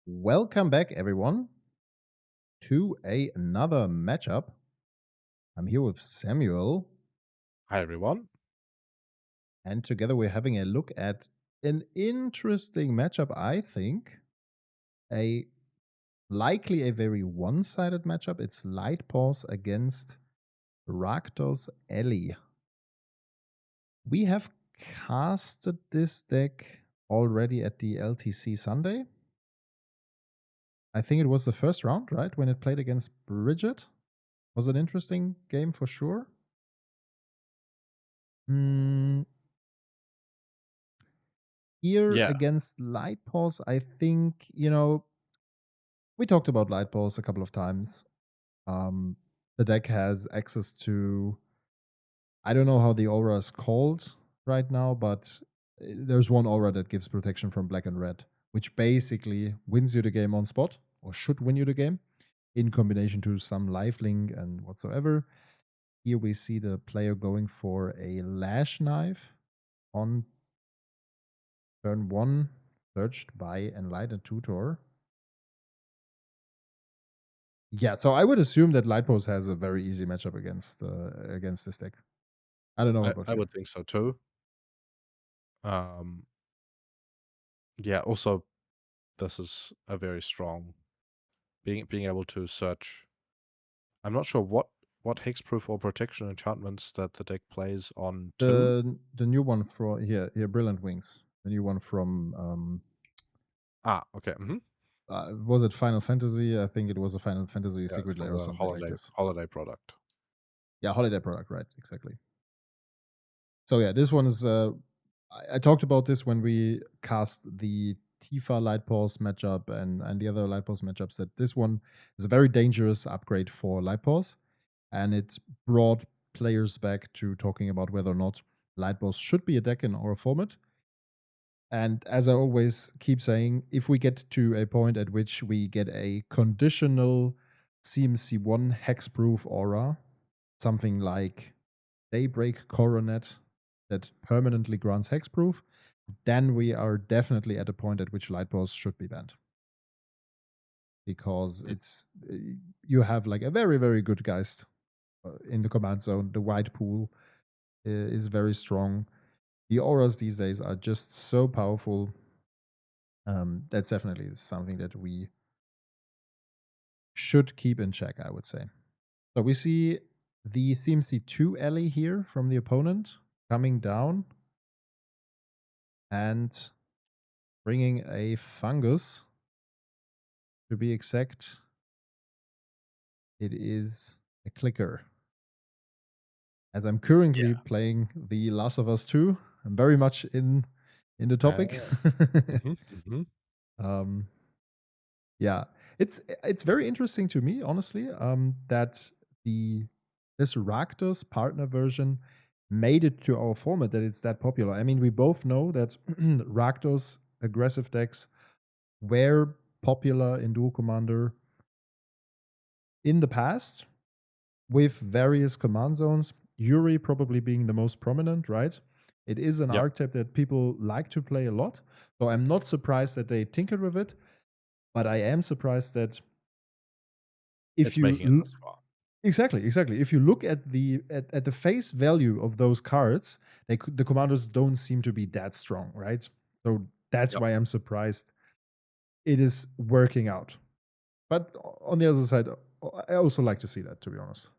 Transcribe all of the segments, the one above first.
Welcome back, everyone, to another matchup. I'm here with Samuel, Hi, everyone. and together we're having a look at an interesting matchup, I think. A likely a very one-sided matchup. It's Light-Paws against Rakdos Ellie. We have casted this deck already at the LTC Sunday. I think it was the first round, right? When it played against Bridget. Was an interesting game for sure. Here Yeah, against Light-Paws, I think, we talked about Light-Paws a couple of times. The deck has access to, I don't know how the aura is called right now, but there's one aura that gives protection from black and red, which basically wins you the game on spot, or should win you the game, in combination to some lifelink and whatsoever. Here we see the player going for a Lash Knife on turn 1, searched by Enlightened Tutor. Yeah, so I would assume that Light-Post has a very easy matchup against this deck. I don't know I, about I you. would think so too. Um, yeah, also, this is a very strong being able to search. I'm not sure what hexproof or protection enchantments that the deck plays on two. The new one for here, Brilliant Wings. The new one from Ah, okay. was it Final Fantasy? I think it was a Final Fantasy Yeah, it's Secret from Lair or the something like this. holiday product. Yeah, holiday product, right? Exactly. So yeah, this one is. I talked about this when we cast the Tifa Light-Paws matchup and the other Light-Paws matchups. That this one is a very dangerous upgrade for Light-Paws, and it brought players back to talking about whether or not Light-Paws should be a deck in our format. And as I always keep saying, if we get to a point at which we get a conditional CMC1 hexproof aura, something like Daybreak Coronet that permanently grants hexproof, then we are definitely at a point at which Light-Paws should be banned. Because Mm. it's you have like a very, very good Geist in the command zone. The white pool is very strong. The auras these days are just so powerful. That's definitely something that we should keep in check, I would say. So we see the CMC2 Ellie here from the opponent coming down and bringing a fungus. To be exact, it is a clicker. As I'm currently Yeah. playing The Last of Us 2, I'm very much in the topic. Mhm, mhm. um, yeah, it's very interesting to me, honestly, that the this Rakdos partner version made it to our format, that it's that popular. I mean, we both know that Rakdos aggressive decks were popular in Duel Commander in the past with various command zones. Yuri probably being the most prominent, right? It is an Yep, archetype that people like to play a lot. So I'm not surprised that they tinkered with it, but I am surprised that if it's making it you this far. exactly. If you look at the face value of those cards, the commanders don't seem to be that strong, right? So that's Yep. why I'm surprised it is working out. But on the other side, I also like to see that, to be honest.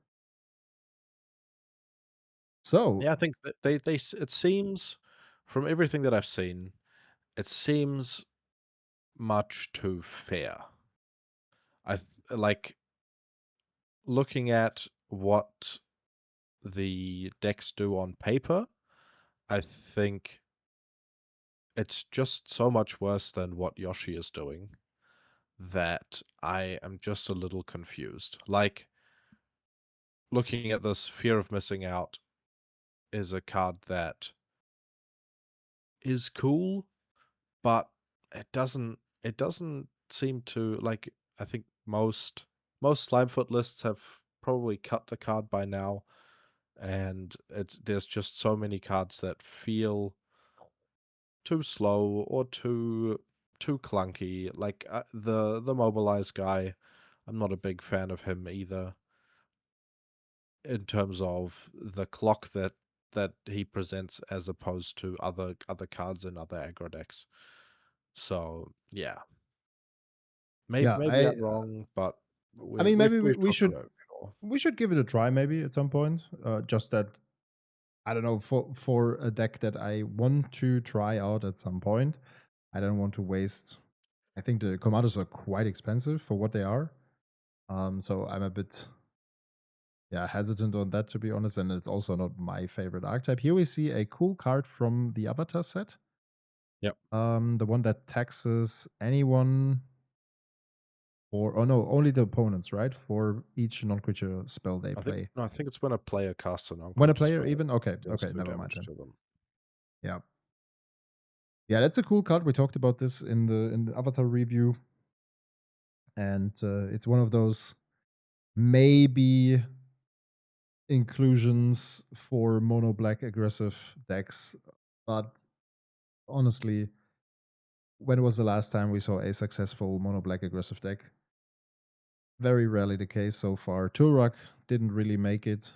So Yeah, I think that it seems from everything that I've seen, it seems much too fair. Like looking at what the decks do on paper, I think it's just so much worse than what Yoshi is doing that I am just a little confused. Like, looking at this, Fear of Missing Out is a card that is cool, but it doesn't seem to like I think most Slimefoot lists have probably cut the card by now, and there's just so many cards that feel too slow or too too clunky. Like the mobilize guy, I'm not a big fan of him either. In terms of the clock that he presents as opposed to other cards in other aggro decks. So yeah, Yeah, maybe I'm wrong, but I mean, maybe we've we talked should about it before. we should give it a try maybe at some point. Just that I don't know, for a deck that I want to try out at some point. I don't want to waste. I think the commandos are quite expensive for what they are. So I'm a bit hesitant on that, to be honest, and it's also not my favorite archetype. Here we see a cool card from the Avatar set. Yep. The one that taxes anyone or oh no, only the opponents, right? For each non-creature spell they play. I think it's when a player casts a When a non-creature player spell, even? Okay, it does okay, 2 never mind damage then. to them. Yeah. Yeah, that's a cool card. We talked about this in the Avatar review. And it's one of those maybe inclusions for mono black aggressive decks. But honestly, when was the last time we saw a successful mono black aggressive deck? Very rarely the case so far. Turok didn't really make it.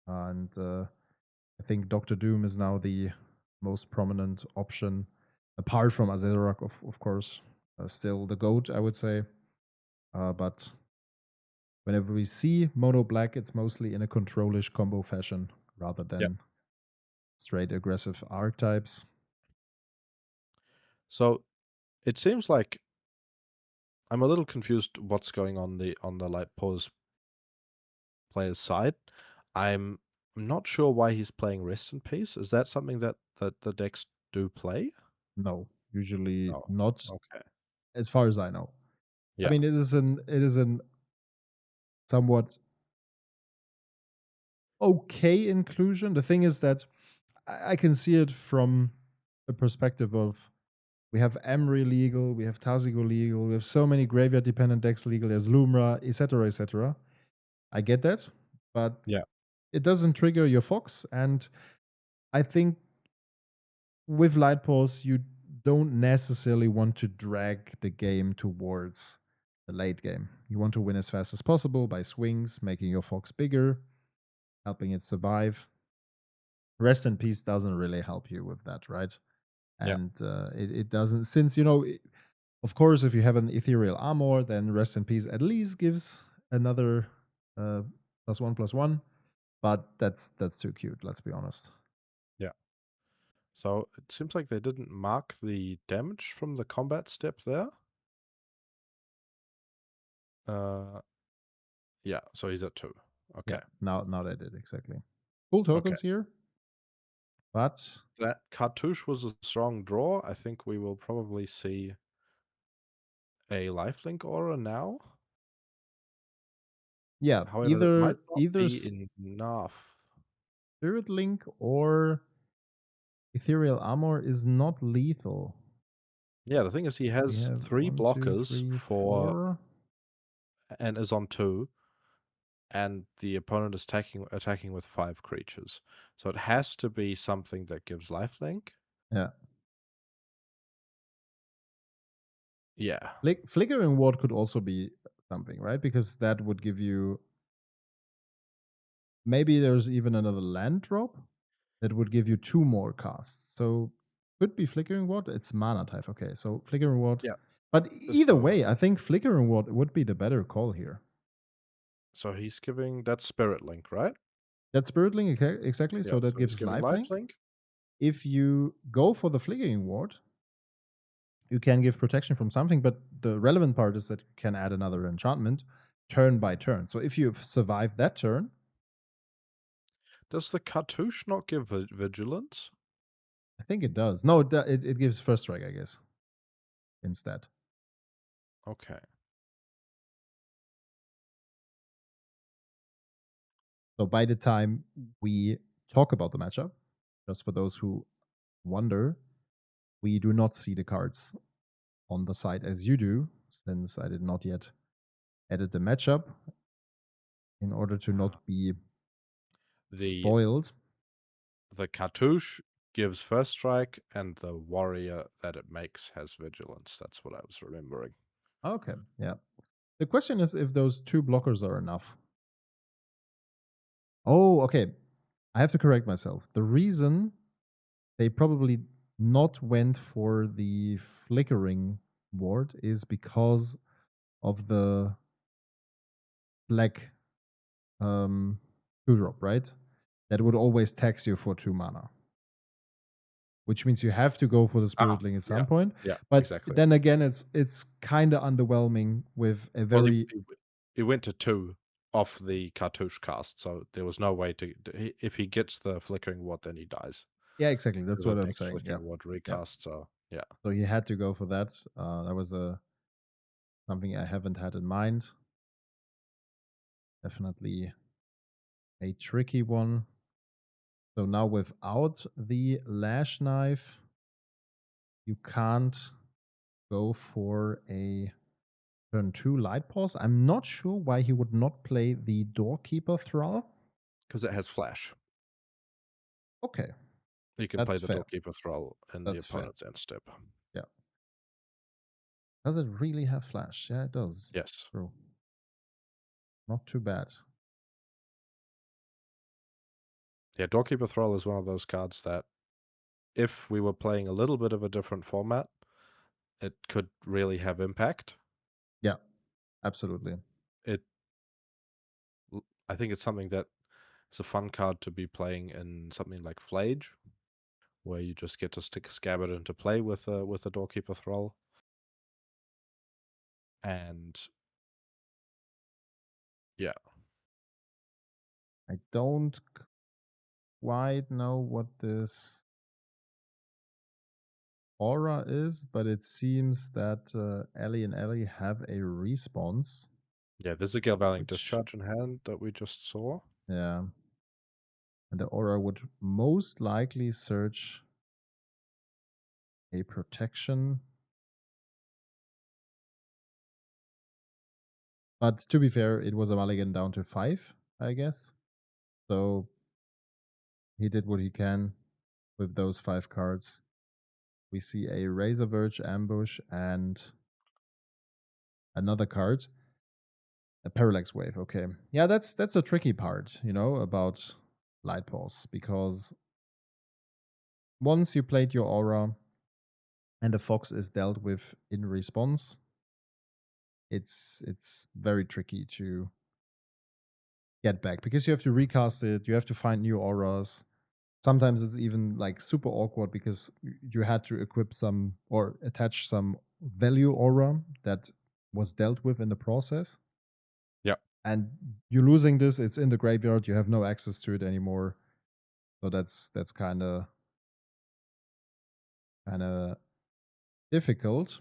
And I think Doctor Doom is now the most prominent option, apart from Azeroth, of course. Still the GOAT, I would say. But whenever we see mono black, it's mostly in a controlish combo fashion rather Yeah. than straight aggressive archetypes. So it seems like I'm a little confused what's going on the Light-Paws player's side. I'm not sure why he's playing Rest in Peace. Is that something that the decks do play? No, usually No. not, Okay. as far as I know. I Yeah. mean, it is an somewhat okay inclusion. The thing is that I can see it from a perspective of we have Emry legal, we have Tazigo legal, we have so many graveyard dependent decks legal. There's Lumra, etc., etc. I get that, but Yeah. it doesn't trigger your Fox, and I think with Light-Paws you don't necessarily want to drag the game towards the late game. You want to win as fast as possible by swings, making your Fox bigger, helping it survive. Rest in Peace doesn't really help you with that, right? Yeah. And it doesn't, since, of course, if you have an Ethereal Armor, then Rest in Peace at least gives another uh, +1/+1, but that's too cute, let's be honest. Yeah. So it seems like they didn't mark the damage from the combat step there. Uh, yeah, so he's at 2. Yeah, Okay. now they did, exactly. Full Okay. tokens here, but That Cartouche was a strong draw. I think we will probably see a lifelink aura now. yeah, However, it might either not either be enough. Spirit Link or Ethereal Armor is not lethal. Yeah, the thing is he We has have 3 one, two, blockers three, for four. and is on 2, and the opponent is attacking with 5 creatures. So it has to be something that gives lifelink. Yeah. Yeah. Flickering Ward could also be something, right? Because that would give you, maybe there's even another land drop that would give you 2 more casts. So could be Flickering Ward. It's mana type. Okay, so Flickering Ward. Yeah. But either way, I think Flickering Ward would be the better call here. So he's giving that Spirit Link, right? That's Spirit Link, exactly. Yeah, So that so he's gives giving Life Link. lifelink. If you go for the Flickering Ward, you can give protection from something, but the relevant part is that you can add another enchantment turn by turn. So if you've survived that turn, Does the Cartouche not give vigilance? I think it does. No, it gives first strike, I guess, instead. Okay. So by the time we talk about the matchup, just for those who wonder, we do not see the cards on the side as you do, since I did not yet edit the matchup in order to not be The spoiled. the Cartouche gives first strike, and the warrior that it makes has vigilance. That's what I was remembering. Okay, yeah. The question is if those 2 blockers are enough. Oh, okay. I have to correct myself. The reason they probably not went for the flickering ward is because of the black 2-drop, right? That would always tax you for 2 mana. Which means you have to go for the Spirit Link at some point. Yeah, But exactly. then again, it's kind of underwhelming with a Well, very he went to 2 off the cartouche cast, so there was no way to if he gets the flickering ward, then he dies. yeah, exactly. That's The what I'm next saying. Yeah, flickering ward yeah. recast, so yeah. So he had to go for that. That was something I haven't had in mind. Definitely a tricky one. So now without the lash knife, you can't go for a turn 2 Light-Paws. I'm not sure why he would not play the Doorkeeper Thrall. Because it has flash. Okay, You can play that's the fair. Doorkeeper Thrall in the That's fair. opponent's end step. Yeah. Does it really have flash? Yeah, it does. Yes. True. Not too bad. Yeah, Doorkeeper Thrall is one of those cards that if we were playing a little bit of a different format, it could really have impact. Yeah, absolutely. I think it's something that is a fun card to be playing in something like Flage, where you just get to stick a Scabbard into play with a Doorkeeper Thrall. And yeah. I don't quite know what this aura is, but it seems that Ellie and Ellie have a response. Yeah, there's a Galvanic Which, Discharge in hand that we just saw. yeah. And the aura would most likely search a protection. But to be fair, it was a mulligan down to 5, I guess. So he did what he can with those 5 cards. We see a Razor Verge Ambush and another card. A Parallax Wave, okay. Yeah, that's a tricky part, you know, about Light-Paws, because once you played your aura and the fox is dealt with in response, it's very tricky to get back because you have to recast it, you have to find new auras. Sometimes it's even like super awkward because you had to equip some or attach some value aura that was dealt with in the process. Yeah. And you're losing this, it's in the graveyard, you have no access to it anymore. So that's kind of difficult.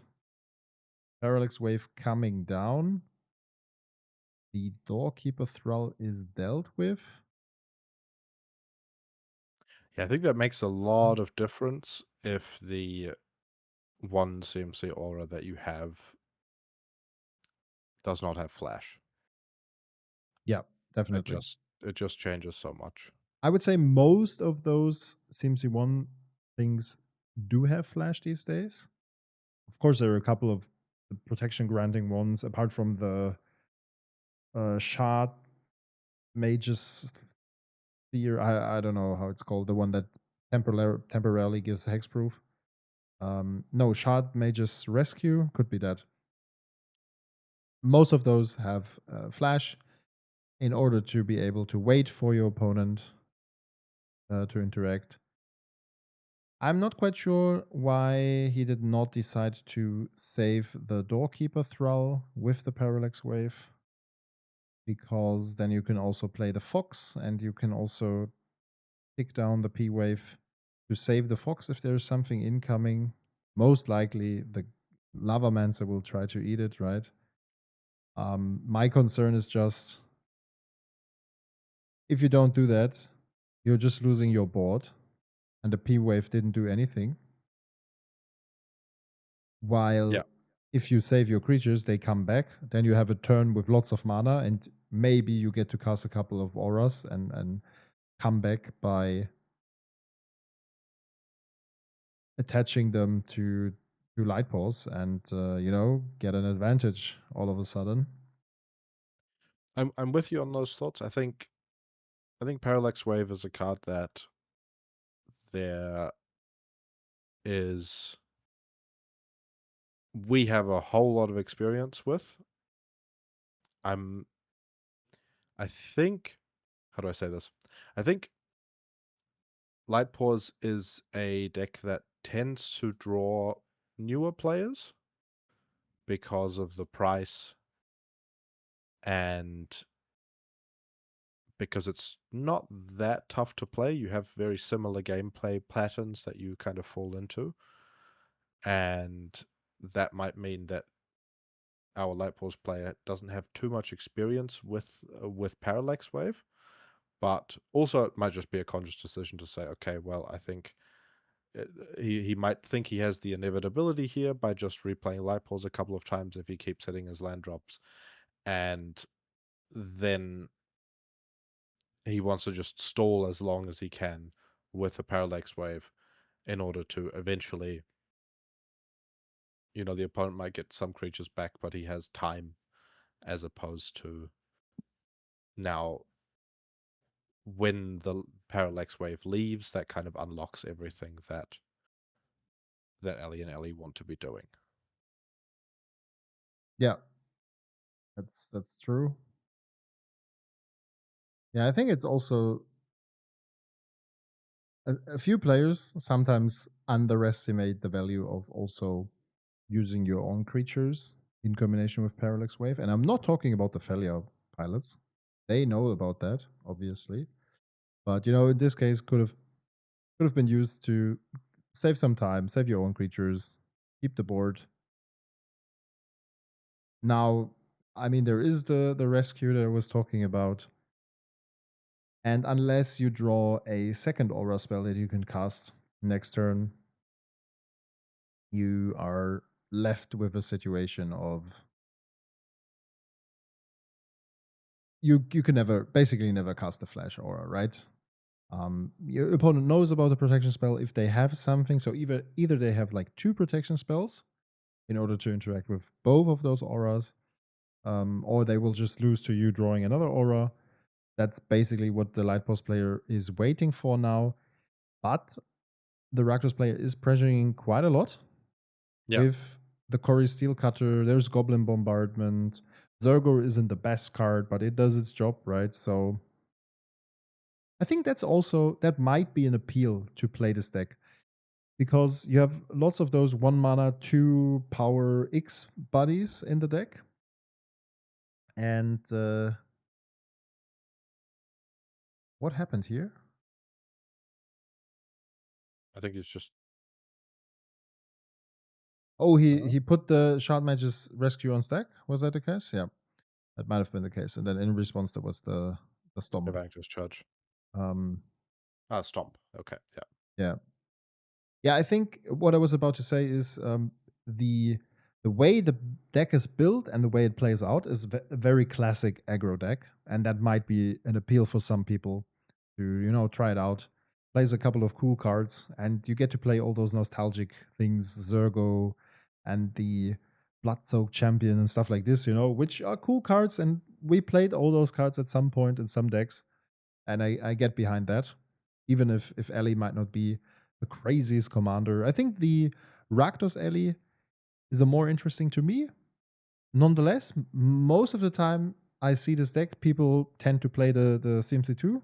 Parallax Wave coming down. The Doorkeeper Thrall is dealt with. Yeah, I think that makes a lot of difference if the 1 CMC aura that you have does not have flash. Yeah, definitely. It just changes so much. I would say most of those CMC1 things do have flash these days. Of course, there are a couple of protection granting ones, apart from the shard mages sphere. I don't know how it's called. The one that temporarily gives hexproof. No, shard mages rescue could be that. Most of those have flash in order to be able to wait for your opponent to interact. I'm not quite sure why he did not decide to save the Doorkeeper Thrall with the Parallax Wave, because then you can also play the Fox and you can also tick down the P-Wave to save the Fox if there's something incoming. Most likely the Lavamancer will try to eat it, right? My concern is just, if you don't do that, you're just losing your board, and the P-Wave didn't do anything. While if you save your creatures, they come back. Then you have a turn with lots of mana, and maybe you get to cast a couple of auras and come back by attaching them to Light-Paws and get an advantage all of a sudden. I'm with you on those thoughts. I think Parallax Wave is a card that there is we have a whole lot of experience with. I think, how do I say this? I think Light-Paws is a deck that tends to draw newer players because of the price and because it's not that tough to play. You have very similar gameplay patterns that you kind of fall into. And that might mean that our Light-Paws player doesn't have too much experience with Parallax Wave. But also it might just be a conscious decision to say, okay, well, I think he might think he has the inevitability here by just replaying Light-Paws a couple of times if he keeps hitting his land drops. And then he wants to just stall as long as he can with a Parallax Wave in order to eventually, the opponent might get some creatures back, but he has time, as opposed to now when the Parallax Wave leaves, that kind of unlocks everything that Ellie and Ellie want to be doing. Yeah, that's true. Yeah, I think it's also a few players sometimes underestimate the value of also using your own creatures in combination with Parallax Wave. And I'm not talking about the failure pilots. They know about that, obviously. But in this case could have been used to save some time, save your own creatures, keep the board. Now, I mean, there is the rescue that I was talking about. And unless you draw a second aura spell that you can cast next turn, you are left with a situation of you can basically never cast a flash aura, right? Your opponent knows about the protection spell if they have something. So either they have like 2 protection spells in order to interact with both of those auras, or they will just lose to you drawing another aura. That's basically what the Light-Paws player is waiting for now. But the Rakdos player is pressuring quite a lot with the Cory Steel Cutter. There's Goblin Bombardment. Zergo isn't the best card, but it does its job, right? So I think that might be an appeal to play this deck, because you have lots of those 1 mana, 2 power X buddies in the deck. And what happened here? I think it's just. Oh, he put the Shard Mage's Rescue on stack. Was that the case? Yeah, that might have been the case. And then in response, there was the Stomp. Evanctor's Charge. Um, Stomp. Okay, yeah. yeah. Yeah, I think what I was about to say is the way the deck is built and the way it plays out is a very classic aggro deck, and that might be an appeal for some people to try it out. Plays a couple of cool cards, and you get to play all those nostalgic things, Zergo and the Blood-Soaked Champion and stuff like this, which are cool cards, and we played all those cards at some point in some decks, and I get behind that, even if Ellie might not be the craziest commander. I think the Rakdos Ellie is a more interesting to me. Nonetheless, most of the time I see this deck, people tend to play the CMC2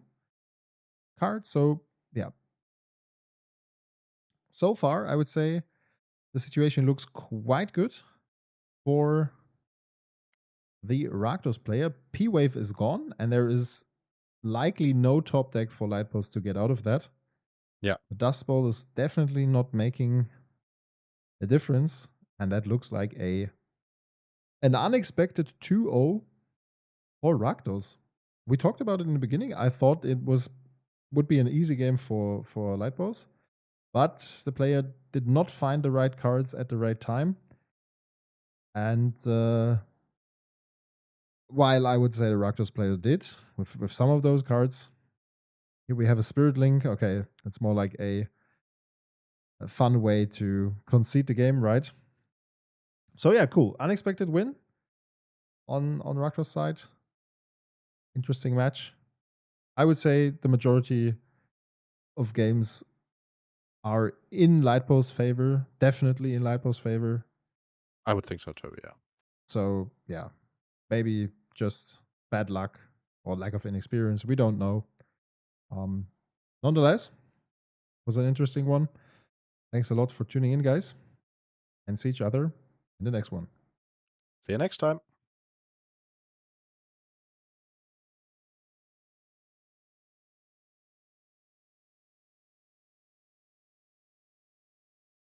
card. So yeah. So far, I would say the situation looks quite good for the Rakdos player. P-Wave is gone, and there is likely no top deck for Light-Paws to get out of that. Yeah. The Dust Bowl is definitely not making a difference, and that looks like an unexpected 2-0 for Rakdos. We talked about it in the beginning. I thought it would be an easy game for Light-Paws, but the player did not find the right cards at the right time. And while I would say the Rakdos players did with some of those cards, here we have a Spirit Link. Okay, it's more like a a fun way to concede the game, right? So yeah, cool. Unexpected win on Rakdos' side. Interesting match. I would say the majority of games are in Light-Paws' favor. Definitely in Light-Paws' favor. I would think so too, yeah. So yeah, maybe just bad luck or lack of inexperience. We don't know. Nonetheless, was an interesting one. Thanks a lot for tuning in, guys, and see each other in the next one. See you next time.